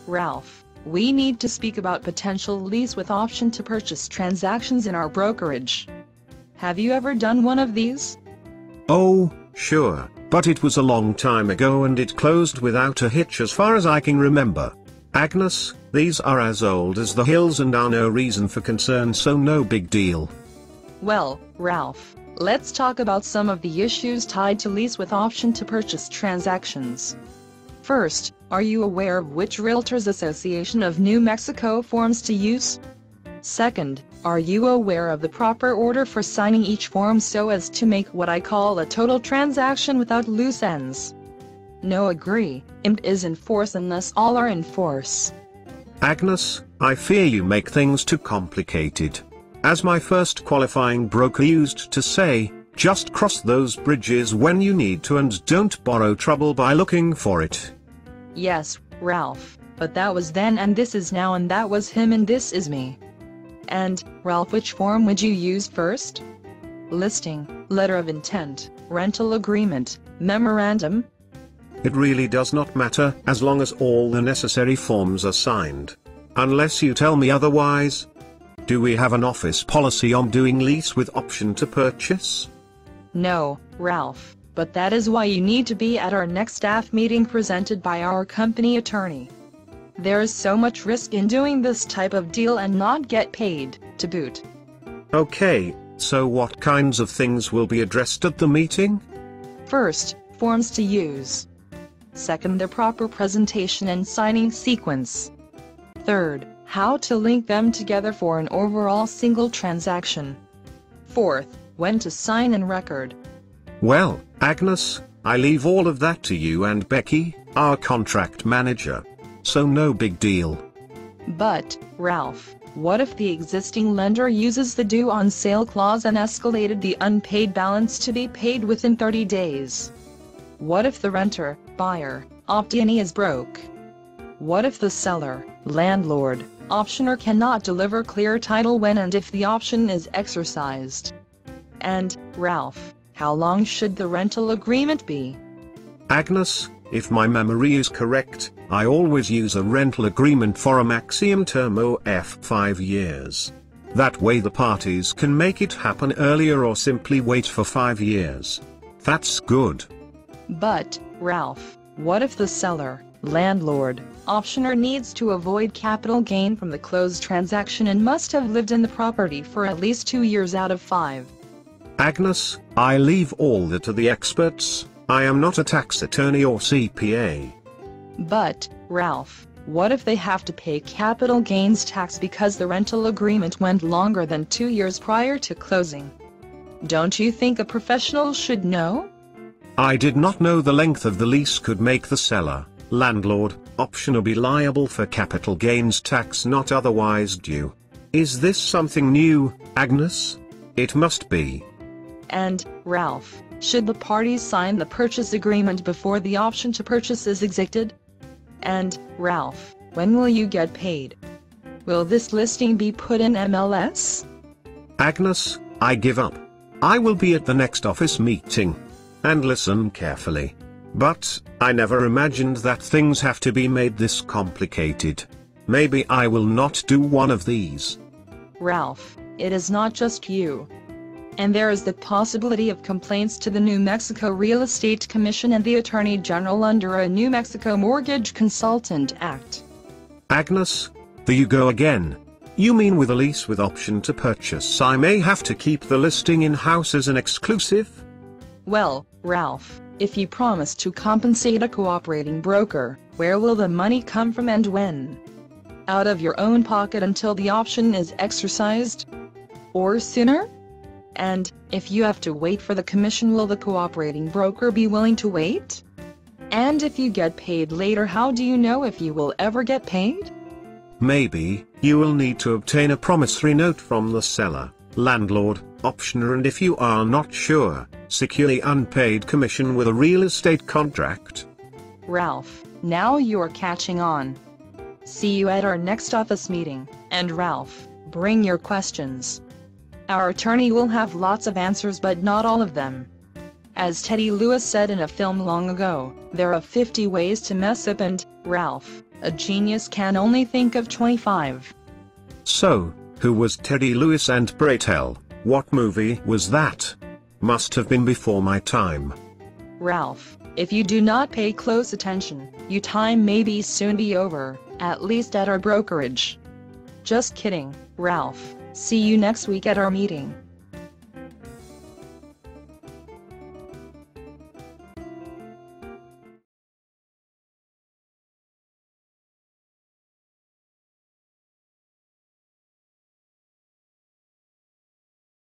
Ralph, we need to speak about potential lease with option to purchase transactions in our brokerage. Have you ever done one of these? Oh, sure, but it was a long time ago and it closed without a hitch as far as I can remember. Agnes, these are as old as the hills and are no reason for concern, so no big deal. Well, Ralph, let's talk about some of the issues tied to lease with option to purchase transactions. First, are you aware of which Realtors Association of New Mexico forms to use? Second, are you aware of the proper order for signing each form so as to make what I call a total transaction without loose ends? No, agree, IMT is in force and thus all are in force. Agnes, I fear you make things too complicated. As my first qualifying broker used to say, just cross those bridges when you need to and don't borrow trouble by looking for it. Yes, Ralph, but that was then and this is now and that was him and this is me. And, Ralph, which form would you use first? Listing, letter of intent, rental agreement, memorandum? It really does not matter as long as all the necessary forms are signed. Unless you tell me otherwise. Do we have an office policy on doing lease with option to purchase? No, Ralph, but that is why you need to be at our next staff meeting presented by our company attorney. There is so much risk in doing this type of deal and not get paid, to boot. Okay, so what kinds of things will be addressed at the meeting? First, forms to use. Second, the proper presentation and signing sequence. Third, how to link them together for an overall single transaction. Fourth, when to sign and record. Well, Agnes, I leave all of that to you and Becky, our contract manager. So no big deal. But, Ralph, what if the existing lender uses the due on sale clause and escalated the unpaid balance to be paid within 30 days? What if the renter, buyer, optionee is broke? What if the seller, landlord, optioner cannot deliver clear title when and if the option is exercised? And, Ralph, how long should the rental agreement be? Agnes, if my memory is correct, I always use a rental agreement for a maximum term of 5 years. That way the parties can make it happen earlier or simply wait for 5 years. That's good. But, Ralph, what if the seller, landlord, optioner needs to avoid capital gain from the closed transaction and must have lived in the property for at least 2 years out of 5? Agnes, I leave all that to the experts. I am not a tax attorney or CPA. But, Ralph, what if they have to pay capital gains tax because the rental agreement went longer than 2 years prior to closing? Don't you think a professional should know? I did not know the length of the lease could make the seller, landlord, optioner be liable for capital gains tax not otherwise due. Is this something new, Agnes? It must be. And, Ralph, should the parties sign the purchase agreement before the option to purchase is executed? And, Ralph, when will you get paid? Will this listing be put in MLS? Agnes, I give up. I will be at the next office meeting. And listen carefully. But, I never imagined that things have to be made this complicated. Maybe I will not do one of these. Ralph, it is not just you. And there is the possibility of complaints to the New Mexico Real Estate Commission and the Attorney General under a New Mexico Mortgage Consultant Act. Agnes, there you go again. You mean with a lease with option to purchase I may have to keep the listing in-house as an exclusive? Well, Ralph, if you promise to compensate a cooperating broker, where will the money come from and when? Out of your own pocket until the option is exercised? Or sooner? And, if you have to wait for the commission, will the cooperating broker be willing to wait? And if you get paid later, how do you know if you will ever get paid? Maybe, you will need to obtain a promissory note from the seller, landlord, optioner, and if you are not sure, secure the unpaid commission with a real estate contract. Ralph, now you're catching on. See you at our next office meeting, and Ralph, bring your questions. Our attorney will have lots of answers but not all of them. As Teddy Lewis said in a film long ago, there are 50 ways to mess up and, Ralph, A genius can only think of 25. So, who was Teddy Lewis and Braytel? What movie was that? Must have been before my time. Ralph, if you do not pay close attention, your time may soon be over, at least at our brokerage. Just kidding, Ralph. See you next week at our meeting.